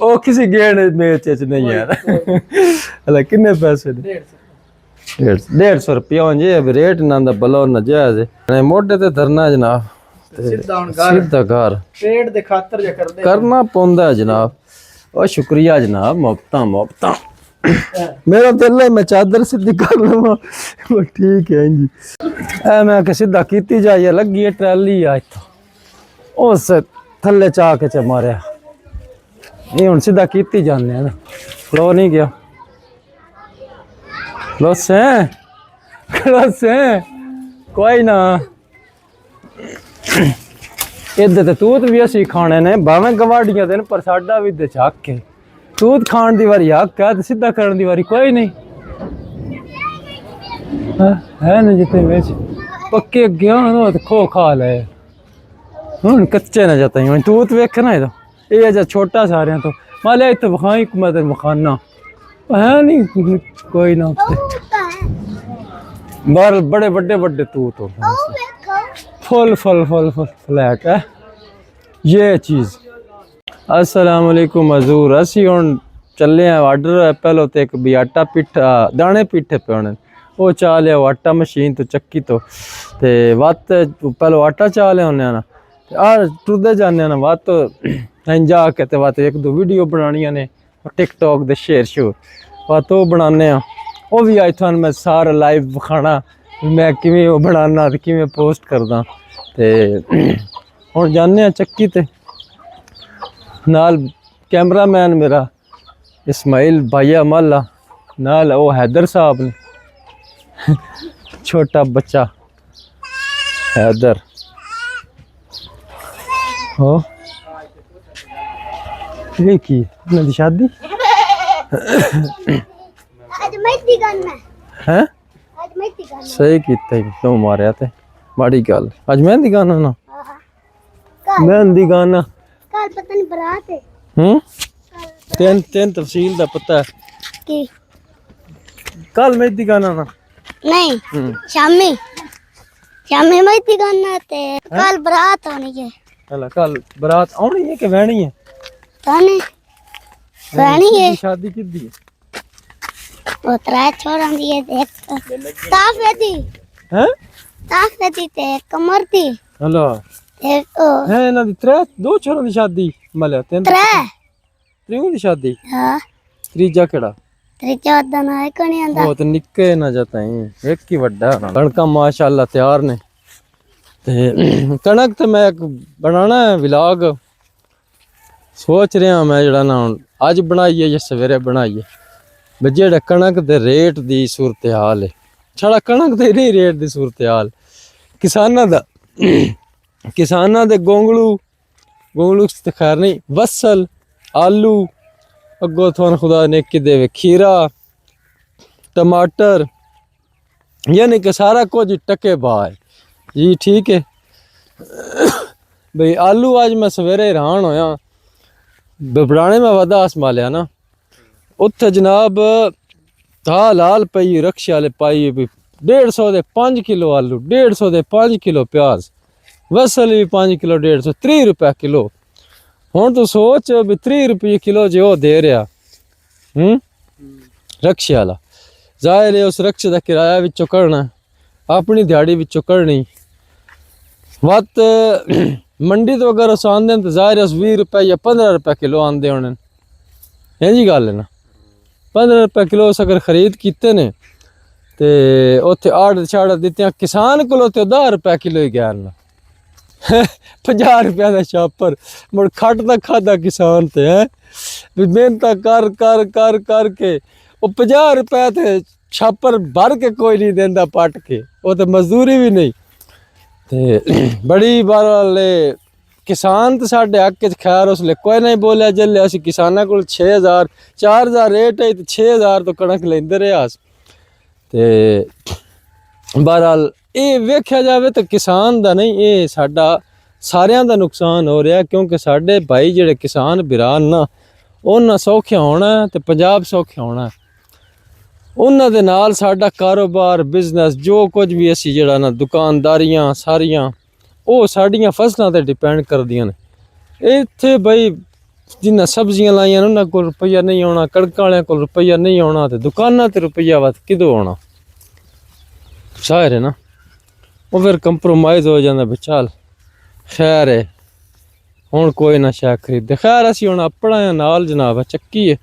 ਉਹ ਕਿਸੇ ਗੇੜ ਮੇਚ ਚ ਨਹੀਂ ਯਾਰ ਹਲਾ ਕਿੰਨੇ ਪੈਸੇ ਨੇ 150 रुपया हो जी रेट ना बलो नजायज मोटे ते धरना जनाब सीधा घर पेट दे खातर करना पौंदा जनाब और शुक्रिया जनाब मोहब्बत मेरा दिल है मैं चादर सीधी कर लवा ठीक है जी ए मैं के सीधा कीती जाइए लगी है ट्राली आ इत्थों उस थल्ले चा के च मारिया ये हुन सीधा कीती जाने ना फ्लो नहीं गया क्लोस है कोई ना इधर तो तूत भी असी खाने ने भावें गवाड़ियां देन पर साडा भी ते झक है तूत खान दी वारी हक है ते सीधा करन दी वारी कोई नहीं है ना जितने बेच पक्के गया ना तो खो खा ले हुन कच्चे ना जाता ही तूत वेख ना ये जा छोटा सारे तो माले इत्थे बखाई मदर मखाना है नहीं कोई ना बाहर बड़े बड़े बड़े तूत होते full full full full flat है ये चीज़ अस्सलाम वालेकुम हजूर असी हुन चले हैं ऑर्डर पहले तो एक भी आटा पिट्ठा दाने पिट्ठे पे होने वो चा लिया आटा मशीन तो चक्की तो ते वत पहले आटा चा लिया होने ना टुरदे जाने ना वत जाके ते वत एक दो वीडियो बनानियां ने टिकटॉक दे शेयर शोर वत वो बनाने वो भी अज थानू मैं सारा लाइव विखाना मैं किवें वो बनाना ते किवें पोस्ट करदा ते हुण जाने चक्की ते नाल कैमरामैन मेरा इस्माइल भाईया माला नाल वो हैदर साहब ने छोटा बच्चा हैदर हो ये की अपनी शादी है सही कीता क्यों मारिया ते माड़ी गल अज मेहंदी गाना ना मेहंदी गाना कल पता नहीं बरात है तेन तफसील दा पता है की कल मेहंदी गाना ना नहीं शामी शामी मेहंदी गाना ते कल बरात होनी है हला कल बरात आनी है कि वहनी है ताने वहनी है शादी किदी है वो त्रै छोड़ा दी है एक ताफेदी हैं ताफेदी ते कमर दी हला एक ओ है ना दी त्रै दो छोरों दी शादी मले तीन त्रै त्रियों दी शादी हां त्रीजा केड़ा त्रीजा दा ना है कणी आंदा वो तो निक्के ना जाता है एक ही वड्डा कणका माशाल्लाह तैयार ने ते कणक ते मैं बनाना है व्लॉग सोच रहा मैं जड़ा ना अज बनाइए या सवेरे बनाइए भी जेड़ा कणक दे रेट दी सूरत हाल है छड़ा कणक दे नहीं रेट दी सूरत हाल किसानां दा किसानां दे गोंगलू ते खैर नहीं बसल आलू अगो थोन खुदा ने कि देवे खीरा टमाटर यानी कि सारा कुछ टके भाव है जी ठीक है भाई आलू आज मैं सवेरे हैरान होया बबड़ाने में वदा संभालिया ना उत्थे जनाब हाल हाल पई रक्शे वाले पाई 150 दे 5 किलो आलू 150 दे 5 किलो प्याज वसल भी 5 किलो 150 30 रुपये किलो हुण तू सोच भी 30 रुपये किलो जो दे रहा रक्शे वाला जाहिर है उस रक्शे का किराया विचों कढ़ना अपनी दिहाड़ी विचों कढ़नी वत मंडी तो अगर उस आंदे तो जाहिर है उस 20 रुपये या 15 रुपये किलो आंदे होने है जी गल है ना 15 रुपये किलो उस अगर खरीद किते ने ते उत्थे आड़ छाड़ दित्तियां किसान कोलों ते 10 रुपये किलो ही गया ना 50 रुपये का छापर मुड़ खट तक खादा किसान ते है भी मेहनत कर कर कर कर के वो 50 रुपये ते छापर भर के कोई नहीं देंदा पट के वो तो मजदूरी भी नहीं ते बड़ी बार किसान तो साढ़े हक खैर उसले कोई नहीं बोलिया जल्ले असी किसाना को 6000 4000 रेट है तो 6000 तो कणक लेंदे रहे अस ते बहरहाल ये वेख्या जाए तो किसान दा नहीं ये साडा सारियां दा नुकसान हो रहा क्योंकि साडे भाई जेड़े किसान बिरान ना उन्हां सौखे होना ते पंजाब सौखे होना उन्हां दे नाल साडा कारोबार बिजनेस जो कुछ भी असी जेड़ा ना दुकानदारियां सारियां वो साड़ियां फसलों पर डिपेंड करदियां ने इत्थे बई जिन्ना सब्जियां लाइयां ने उन्हां कोल रुपया नहीं आना, कड़कां वालियां कोल रुपया नहीं आना, ते दुकानां ते रुपया वध किदों आना? शायर है ना, वो फिर कंप्रोमाइज़ हो जाता भी चल खैर है हुण कोई ना शै खरीदे। खैर असीं हुण अपना नाल जनाब चक्की है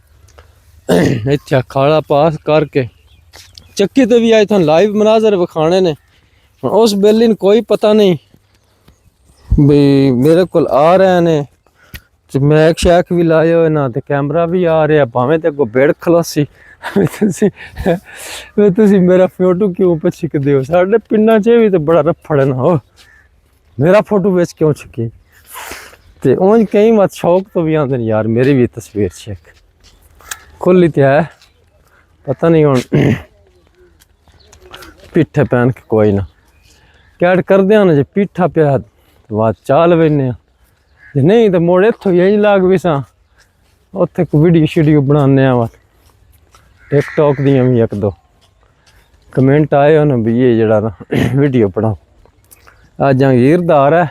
इत्थे खाला पास करके चक्की ते भी अज तुहानूं लाइव मनाजर विखाने ने। हुण उस बेली नूं कोई पता नहीं भी मेरे कोल आ रहे ने, मैक शैक भी लाए हुए ना, ते कैमरा भी आ रहा, भावें ते अगों बेड़ खलोसी तुसी मेरा फोटो क्यों पर छिकदे हो? साडे पिंडां च भी तो बड़ा रफड़ है ना, हो मेरा फोटो विच क्यों छिकी? ते उंज कई मत शौक तो भी आंदे यार मेरी भी तस्वीर चेक खुली ते है, पता नहीं हुण पिट्ठे पैन के कोई ना कैट करदे ना, जे पिट्ठा पिया बात चाल वेने, जे नहीं तो मोड़ इत्थों यही लाग भी सा उत्थे कोई वीडियो शीडियो बनाने वा टिकटॉक दियां भी एक दो कमेंट आए हो ना भी ये जड़ा ना वीडियो बनाओ। आ जहांगीरदार है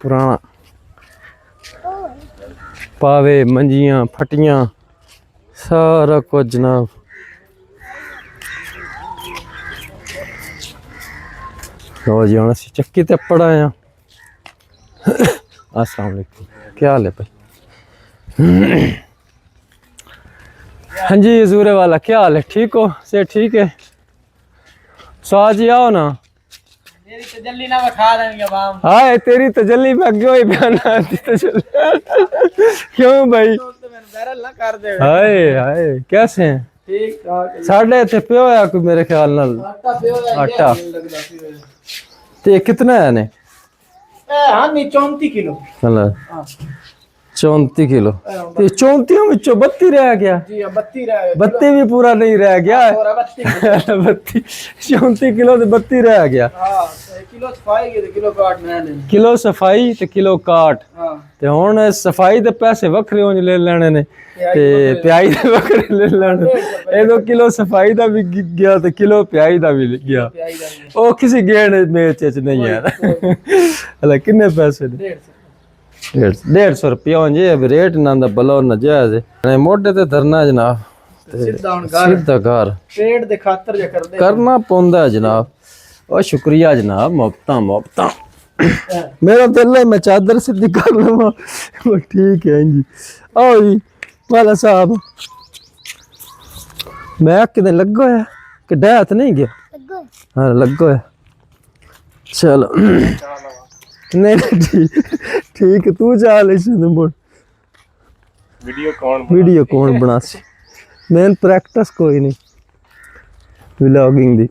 पुराना, पावे मंजियां फटियां सारा कुछ जनाब। लो जी हुण असीं चक्की ते पड़ा आं। अस्सलाम वालेकुम, क्या हाल है भाई? हाँ जी ज़ूरे वाला क्या हाल है? ठीक हो? से ठीक है? साज जी आओ ना। तेरी तजल्ली ना बखा देंगे बाम। हाय तेरी तजल्ली में क्यों ही बयान आती क्यों भाई? तो मैंने बैरल ना कर दे। हाय हाय कैसे हैं? ठीक ठाक। साढ़े इत्थे पियो है कोई मेरे ख्याल नाल आटा पियो है आटा। लगदा सी। ते कितना है ने? हाँ नहीं 34 किलो। चलो हाँ 34 किलो। ते 34 विचों 32 रह गया। जी 32 रह गए। 32 भी पूरा नहीं रह गया। और 32 34 किलो ते 32 रह गया। हाँ किलो सफाई के किलो काट मैंने। किलो सफाई ते किलो काट। हाँ ते हुण सफाई दे पैसे वखरे होंज ले लेने ने ते प्याई दे वखरे ले लेने। ए दो किलो सफाई दा भी गया ते किलो प्याई दा भी गया। ओ किसी गेण मेच च नहीं है। हला किन्ने पैसे ने? 150 रुपया होंजे। अब रेट ना दा बलो ना जायज है। मोढे ते धरना जनाब, सीधा घर पेट दे खातर जे कर दे करना पौंदा जनाब। ओ शुक्रिया जनाब, मोहब्बतां मोहब्बतां। मेरा दिल है मैं चादर सीधी कर लवा। ठीक है जी। आओ जी वाला साहब, मैं किदे लगो है कि डैथ नहीं गया? हाँ लगो है। चलो नहीं ठीक है तू चाल मुड़ वीडियो कौन बना सी? मैंने प्रैक्टिस कोई नहीं व्लॉगिंग दी।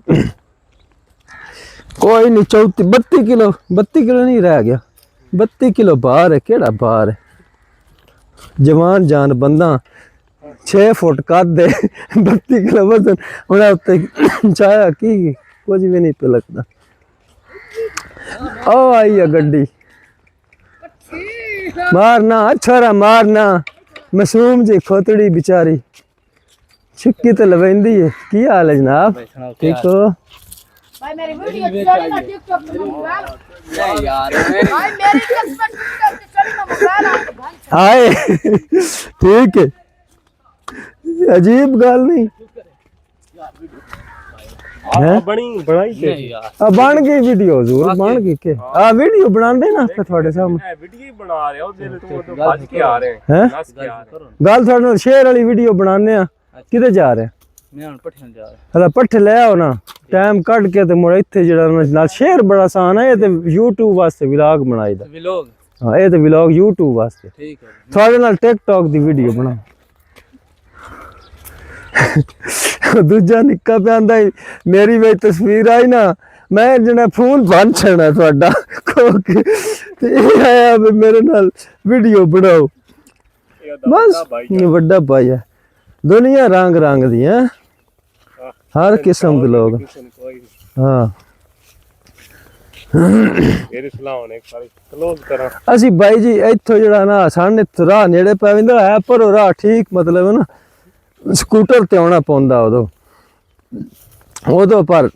कोई नहीं 32 किलो नहीं रह गया। 32 किलो बाहर है, केड़ा बाहर है? जवान जान बंदा 6 फुट कद दे 32 किलो वजन होना उत्ते चाया की कुछ भी नहीं पे लगता। ओ आई है गड्डी, मारना छोरा मारना। मासूम जी खोतड़ी बेचारी छिक्की तो लवेंदी है। की हाल है जनाब? ठीक हो? भाई मेरी वीडियो चली ना टिकटॉक पे मोबाइल नहीं यार भाई मेरी किस्मत टिकटॉक पे चली ना मोबाइल हाय ठीक है, अजीब गल नहीं है। बन गई वीडियो जरूर बन गई के आ वीडियो बनांदे ना आपके थोड़े सामने वीडियो बना रहे हो दिल तो भज के आ रहे हैं हैं गल थोड़े नाल शेयर वाली वीडियो बनाने आ। किदे जा रहे? मैं हुन पठन जा रहा। हला पट्ठे ले आओ ना टाइम कट के ते मुड़ इत्थे जेड़ा नाल शेयर बड़ा आसान है। ये ते YouTube वास्ते व्लॉग बनाई दा। व्लॉग हां ये ते व्लॉग YouTube वास्ते। ठीक है थोड़े नाल टिकटॉक दी वीडियो बना। दूजा निक्का पे आंदा मेरी वे तस्वीर आई ना मैं जना फोन बन छना थोड़ा ते ये आया मेरे नाल वीडियो बनाओ। बस बड़ा भाई है। दुनिया रंग रंग दी है, हर किस्म के लोग। हाँ असी भाई जी इत्थों जड़ा ना साढ़े राह नेड़े पै वेंदा है पर राह ठीक मतलब है ना स्कूटर ते आना पौंदा उदो पर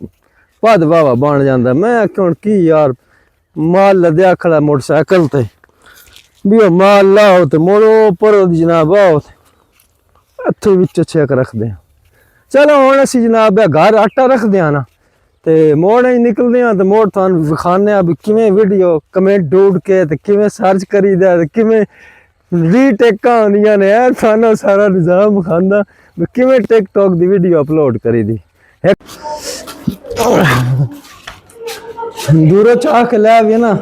भद वावा बन जाता। मैं आख्या हुण की यार माल लद्या खड़ा मोटरसाइकिल ते भी ਉਹ ਮਾਲ ਲਾਓ ਤੇ ਮੋੜੋ ਪਰੋ ਦੀ ਜਨਾਬ ਆਓ ਇੱਥੇ ਵਿੱਚ ਚੈੱਕ ਰੱਖਦੇ ਆ। ਚਲੋ ਹੁਣ ਅਸੀਂ ਜਨਾਬ ਘਰ ਆਟਾ ਰੱਖਦੇ ਆ ਨਾ ਤੇ ਮੋੜ ਹੀ ਨਿਕਲਦੇ ਆ ਤੇ ਮੋੜ ਤੁਹਾਨੂੰ ਵਿਖਾਣੇ ਆ ਵੀ ਕਿਵੇਂ ਵੀਡੀਓ ਕਮੈਂਟ ਢੂੰਡ ਕੇ ਤੇ ਕਿਵੇਂ ਸਰਚ ਕਰੀਦਾ ਤੇ ਕਿਵੇਂ ਰੀਟੇਕਾਂ ਹੁੰਦੀਆਂ ਨੇ। ਇਹ ਸਾਨੂੰ ਸਾਰਾ ਨਿਜ਼ਾਮ ਵਿਖਾਉਂਦਾ ਵੀ ਕਿਵੇਂ ਟਿਕਟੌਕ ਦੀ ਵੀਡੀਓ ਅਪਲੋਡ ਕਰੀਦੀ। ਦੂਰੋਂ ਚਾਹ ਕੇ ਲੈ ਆਵੇ ਨਾ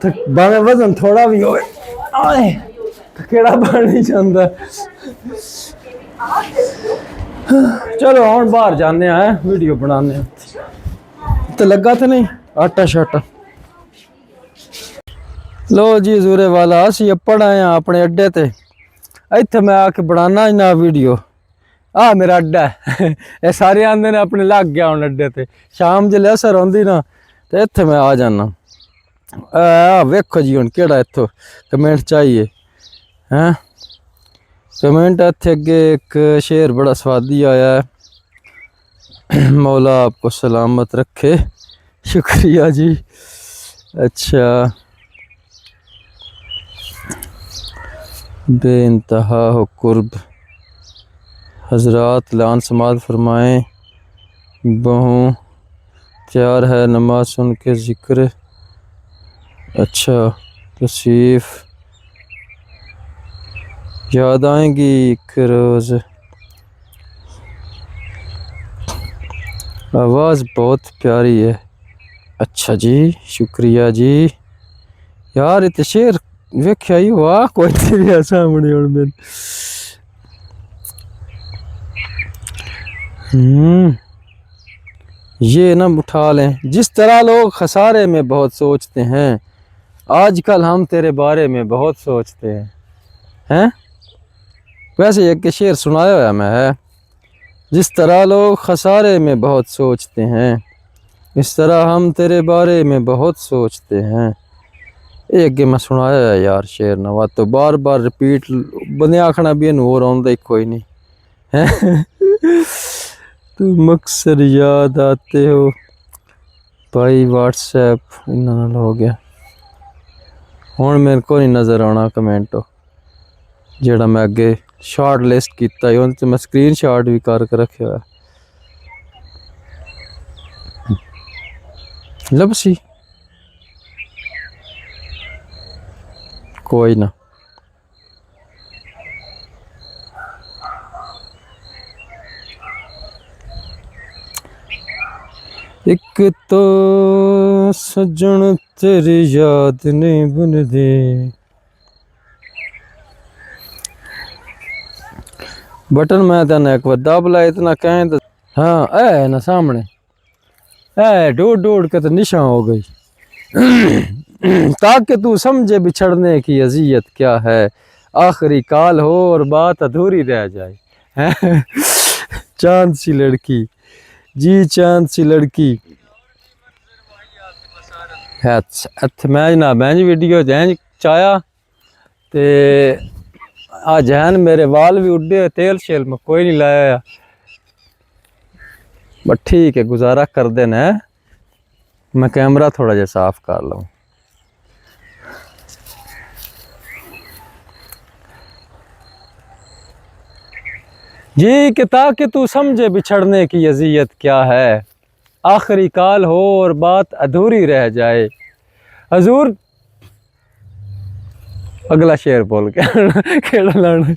ਤੇ ਭਾਵੇਂ ਵਜ਼ਨ ਥੋੜਾ ਵੀ ਹੋਵੇ ਆਏ ਕਿਹੜਾ ਬਣ ਨਹੀਂ ਜਾਂਦਾ। चलो हम बाहर जाने हैं वीडियो बनाने तो लगा तो नहीं आटा शाटा। लो जी जूरे वाला असी अपड़ आए हैं अपने अड्डे ते इत्थे मैं आके बनाना ना वीडियो। आ मेरा अड्डा है ये सारे आंदे ने अपने लग गया हूँ अड्डे ते शाम जिले असर आंदी ना तो इत्थे मैं आ जाना। वेखो जी हुण केड़ा इत्थों कमेंट चाहिए हैं कमेंट इत्थे अगे एक शेर बड़ा स्वादी आया है मौला आपको सलामत रखे शुक्रिया जी। अच्छा बेइंतहा हो कुर्ब हजरात लान समात फरमाएं बहु तैयार है नमाज सुन के जिक्र। अच्छा तसीफ याद आएंगी एक रोज़। आवाज़ बहुत प्यारी है। अच्छा जी शुक्रिया जी यार ये तो शेर वेख्या ही वाह कोई तेरे सामने और मैं ये ना उठा लें। जिस तरह लोग खसारे में बहुत सोचते हैं आजकल हम तेरे बारे में बहुत सोचते हैं। वैसे एक शेर सुनाया हुआ मैं है जिस तरह लोग खसारे में बहुत सोचते हैं इस तरह हम तेरे बारे में बहुत सोचते हैं। ये अगे मैं सुनाया है यार शेर ना वा तो बार बार रिपीट बंदे आखना भी इन और आंदा ही कोई नहीं है। तू मकसद याद आते हो भाई व्हाट्सएप इन्ना हो गया हुण मेरे को नहीं नज़र आना कमेंट जेड़ा मैं अगे शॉर्ट लिस्ट किया है तो मैं स्क्रीन शॉट भी करके रखे हुआ लबसी कोई ना। एक तो सजन तेरी याद नहीं बन दे बटन मैं तेन एक बार दब ला इतना कहें तो हाँ है ना सामने है ढूंढ ढूंढ के तो निशा हो गई ताकि तू समझे बिछड़ने की अजियत क्या है आखिरी काल हो और बात अधूरी रह जाए हैं। चांद सी लड़की जी चांद सी लड़की है मैं ना बैंज वीडियो जैन चाया ते आ जैन मेरे वाल भी उड़े तेल शेल में कोई नहीं लाया बट ठीक है गुजारा कर देना है। मैं कैमरा थोड़ा जा साफ कर लूँ। जी कि ताकि तू समझे बिछड़ने की अजियत क्या है आखिरी काल हो और बात अधूरी रह जाए। हजूर अगला शेर बोल के केड़ा लाना।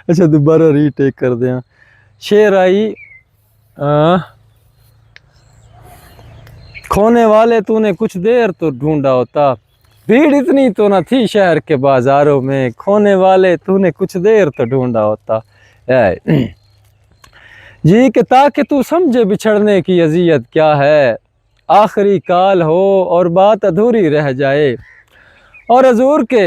अच्छा दोबारा रीटेक कर दें। शेर आई खोने वाले तूने कुछ देर तो ढूंढा होता भीड़ इतनी तो न थी शहर के बाजारों में खोने वाले तूने कुछ देर तो ढूंढा होता जी कि ताकि तू समझे बिछड़ने की अजियत क्या है आखिरी काल हो और बात अधूरी रह जाए। और हजूर के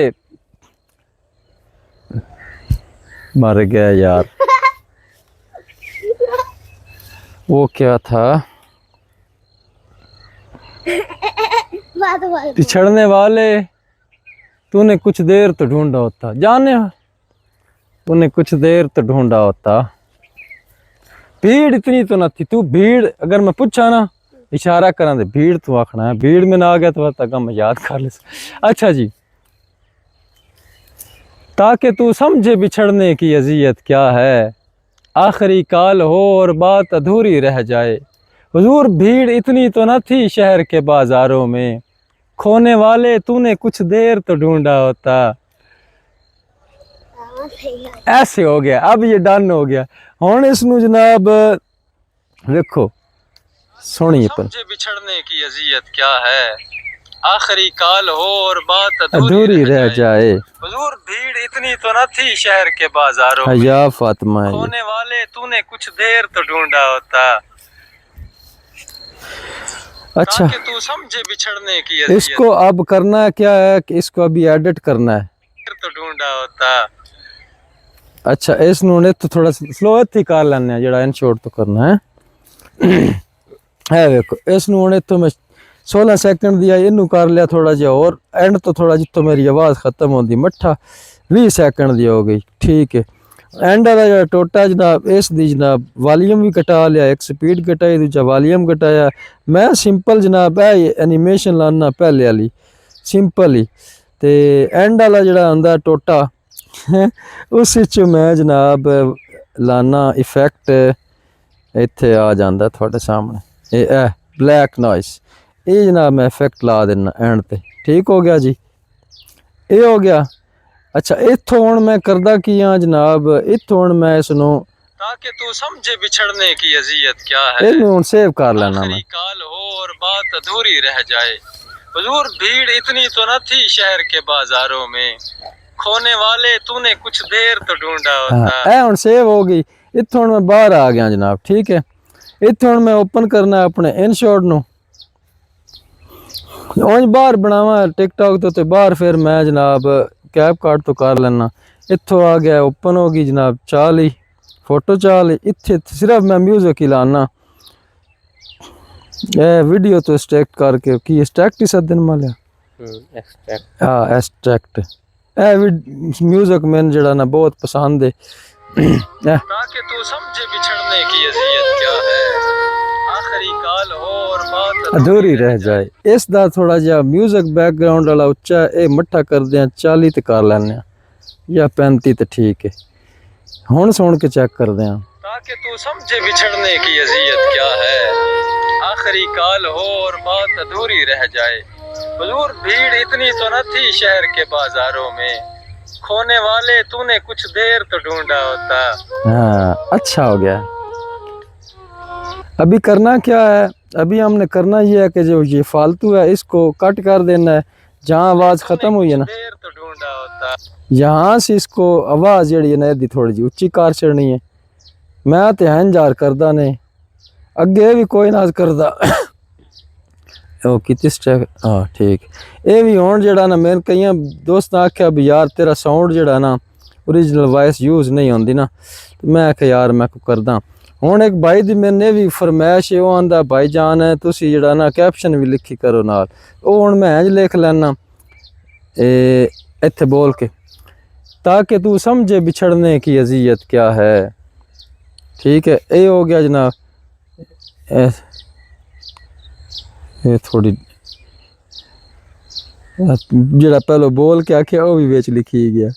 मर गया यार वो क्या था पिछड़ने वाले तूने कुछ देर तो ढूंढा होता जाने तूने कुछ देर तो ढूंढा होता भीड़ इतनी तो न थी तू भीड़ अगर मैं पूछा ना इशारा करा दे भीड़ तू आखना है भीड़ में ना आ गया तो तक मैं याद कर ले। अच्छा जी ताकि तू समझे बिछड़ने की अजियत क्या है, आखिरी काल हो और बात अधूरी रह जाए। हुजूर भीड़ इतनी तो न थी शहर के बाजारों में, खोने वाले तूने कुछ देर तो ढूंढा होता। ऐसे हो गया, अब ये डन हो गया। हुण इसनू जनाब देखो सुनिए पर बिछड़ने की अजियत क्या है, आखिरी काल हो और बात अधूरी रह जाए। हुजूर भीड़ इतनी तो न थी शहर के बाजारों में, या फातिमा खोने वाले तूने कुछ देर तो ढूंढा होता। अच्छा तू समझे बिछड़ने की अजियत। इसको अब करना है क्या है कि इसको अभी एडिट करना है तो ढूंढा होता। अच्छा इसनू तो थोड़ा स्लो ही कर लेने जड़ा इन शॉर्ट तो करना है देखो इसनू तो मैं 16 सेकंड दिया इनू कर लिया थोड़ा जिहा और एंड तो थोड़ा जितो मेरी आवाज़ खत्म होती मट्ठा 20 सेकंड दी हो गई ठीक है। एंड वाला जो टोटा जनाब इस दी जनाब वॉल्यूम भी घटा लिया, एक स्पीड घटाई दूजा वॉल्यूम घटाया। मैं सिंपल जनाब है एनीमेशन लाना पहले वाली सिंपल ही ते एंड वाला जड़ा हुंदा टोटा उस विच मैं जनाब लाना इफेक्ट इत्थे आ जांदा थोड़े सामने ये ब्लैक नॉइस ये जनाब मैं इफेक्ट ला देना एंड ते ठीक हो गया जी ये हो गया। अच्छा इत्थों हुण मैं करदा की हां जनाब इत्थों हुण मैं इसनू ताकि तू समझे बिछड़ने की अजियत क्या है इनू हुण सेव कर लेना मैं काल हो और बात अधूरी रह जाए। हुजूर भीड़ इतनी तो न थी शहर के बाजारों में, खोने वाले तूने कुछ देर तो ढूंढा होता। ए हुण सेव हो गई। इत्थों हुण मैं बाहर आ गया जनाब ठीक है। इत्थों हुण मैं ओपन करना अपने इनशॉट नू उंज बाहर बनावा टिकटॉक तो बाहर फिर मैं जनाब कैप कार्ड तो कर लेना। इत्थों आ गया ओपन हो गई जनाब चाल ही फोटो चाल ही इत्थे सिर्फ मैं म्यूजिक ही लाना वीडियो तो एक्सट्रैक्ट करके की एक्सट्रैक्ट ही सदन मालिया एक्सट्रैक्ट हाँ एक्सट्रैक्ट म्यूजिक मैंने जड़ा ना बहुत पसंद है। ताकि तू समझे बिछड़ने की अजियत क्या है, आखिरी काल हो और बात अधूरी रह जाए। इस दा थोड़ा जिहा म्यूजिक बैकग्राउंड वाला उच्चा ए मट्ठा कर दिया 40 ते कर लेने या 35 ते ठीक है। हुण सुन के चेक कर दें ताकि तू समझे बिछड़ने की अजियत क्या है, आखिरी काल हो और बात अधूरी रह जाए। हुजूर भीड़ इतनी तो न थी शहर के बाजारों में, खोने वाले तूने कुछ देर तो ढूंढा होता। हाँ अच्छा हो गया। अभी करना क्या है, अभी हमने करना ये है कि जो ये फालतू है इसको कट कर देना है। जहाँ आवाज़ ख़त्म हुई है ना यहाँ से इसको आवाज़ जड़ी है ना यदि थोड़ी जी उच्ची कार चढ़नी है। मैं तो हैंजार करदा नहीं अगे भी कोई ना करदा हाँ ठीक ये भी हुण जड़ा ना मेरे कई दोस्त आख्या भी यार तेरा साउंड जड़ा ना ओरिजिनल वॉइस यूज़ नहीं होंदी ना तो मैं आख्या यार मैं को करदा। हुण एक भाई दी मैंने भी फरमाइश है वो आंदा भाई जान है तुसी जड़ा ना कैप्शन भी लिखी करो नाल वो हुण मैं इंज लिख लेना इत्थे बोल के ताकि तू समझे बिछड़ने की अजियत क्या है ठीक है। ये हो गया जनाब ये थोड़ी जरा पहले बोल के आख्या वो भी बेच लिखी गया।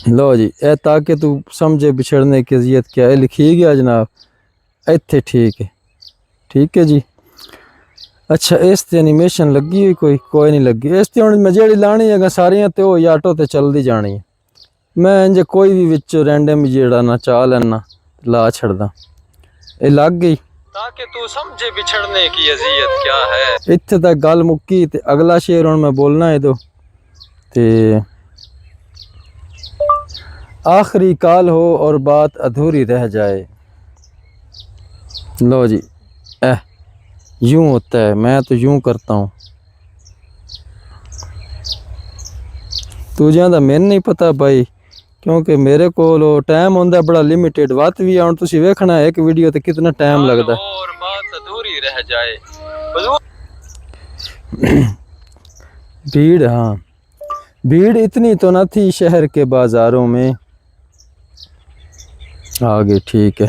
लो जी ए ताकि तू समझे बिछड़ने की अजियत क्या है लिखी गया जनाब इत्थे ठीक है जी। अच्छा इस ते एनीमेशन लगी हुई कोई नहीं लगी इस ते हुण मैं जेड़ी लानी है सारियां ते ओ ऑटो ते चलदी जानी है। मैं इंज कोई भी विच रैंडम जेड़ा ना चा लेना ला छड़दा ये लग गई ताकि तू समझे बिछड़ने की अजियत क्या है। इत्थे तक गल मुक्की ते अगला शेर हुण मैं बोलना है ते आखिरी काल हो और बात अधूरी रह जाए। लो जी यूं होता है मैं तो यूं करता हूँ तुझे मैंने नहीं पता भाई क्योंकि मेरे को टाइम होंदा बड़ा लिमिटेड वत भी आउण तुसी वेखना एक वीडियो ते कितना टाइम लगदा और बात अधूरी रह जाए। भीड़ हाँ भीड़ इतनी तो न थी शहर के बाजारों में आगे ठीक है।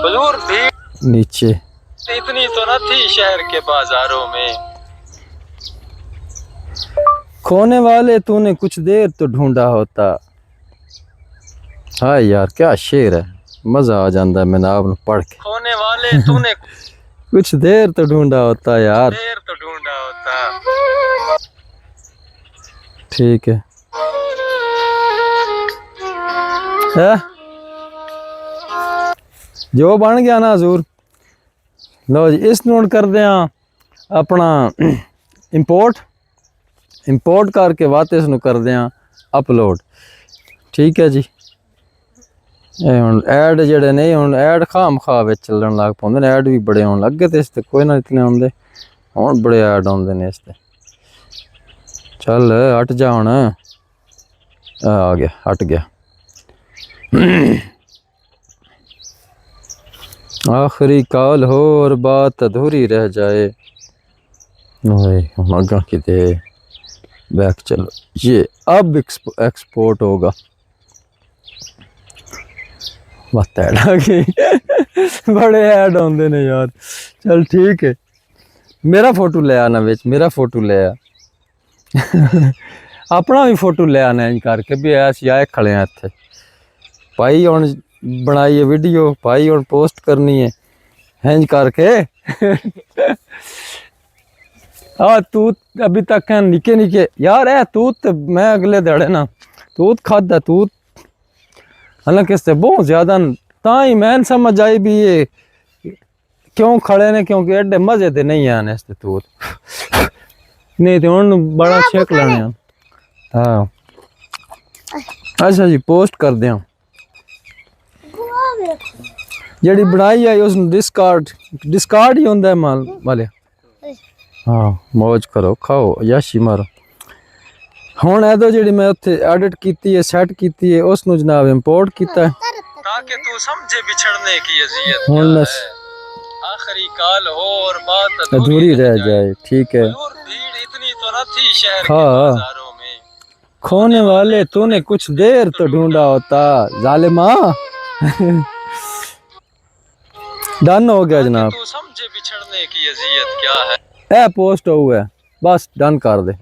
हुजूर भीड़ नीचे इतनी तो न थी शहर के बाजारों में, खोने वाले तूने कुछ देर तो ढूंढा होता। हाँ यार क्या शेर है, मजा आ जाता है मैंने आप पढ़ के। खोने वाले तूने कुछ देर तो ढूंढा होता यार, देर तो ढूंढा होता। ठीक है जो बन गया ना हजूर। लो जी इस नोट कर दें अपना इंपोर्ट करके बात इसनू कर दें अपलोड। ठीक है जी। ऐड जेडे नहीं हुण ऐड खाम खा विच चलन लग पौंदे ने, ऐड भी बड़े होने लग गए ते इसते कोई ना इतने आंदे हुण बड़े ऐड आंदे ने इसते। चल हट जा हुण, आ गया हट गया। आखिरी कॉल हो और बात अधूरी रह जाए। अगा किते बैक चलो, ये अब एक्सपोर्ट होगा। बात ऐड आ गई। बड़े ऐड आते ने यार। चल ठीक है, मेरा फोटो ले आना बिच, मेरा फोटो ले आ। अपना भी फोटो ले आना इंज करके भी ऐसे आए खड़े हैं इत्थे भाई। हुण बनाई है वीडियो भाई, हुण पोस्ट करनी है इंज करके। तू अभी तक है निके निके यार है तू, मैं अगले दड़े ना तू खादा तू, हालांकि इससे बहुत ज्यादा ताई मैन समझ आई भी ये क्यों खड़े ने, क्योंकि एडे मजे दे नहीं आने इसते तू। नहीं तो उन बड़ा चेक लेने। हाँ अच्छा जी पोस्ट कर दें जेड़ी बनाई है उस डिस्कार्ड ही होंदा है माल वाले। हाँ मौज करो खाओ याशी मारो। हुण ऐदो जेड़ी मैं उत्थे एडिट कीती है सेट कीती है उसनू जनाब इंपोर्ट कीता है ताकि तू समझे बिछड़ने की अज़ियत क्या है। आखिरी कॉल हो और बात अधूरी रह जाए। ठीक है भीड़ इतनी तो न थी शहर के बाजारों में, खोने वाले तूने कुछ देर तो ढूंढा होता जालिमा। डन हो गया जनाब। तू समझे बिछड़ने की अज़ियत क्या है। ए पोस्ट हुआ है बस डन कर दे।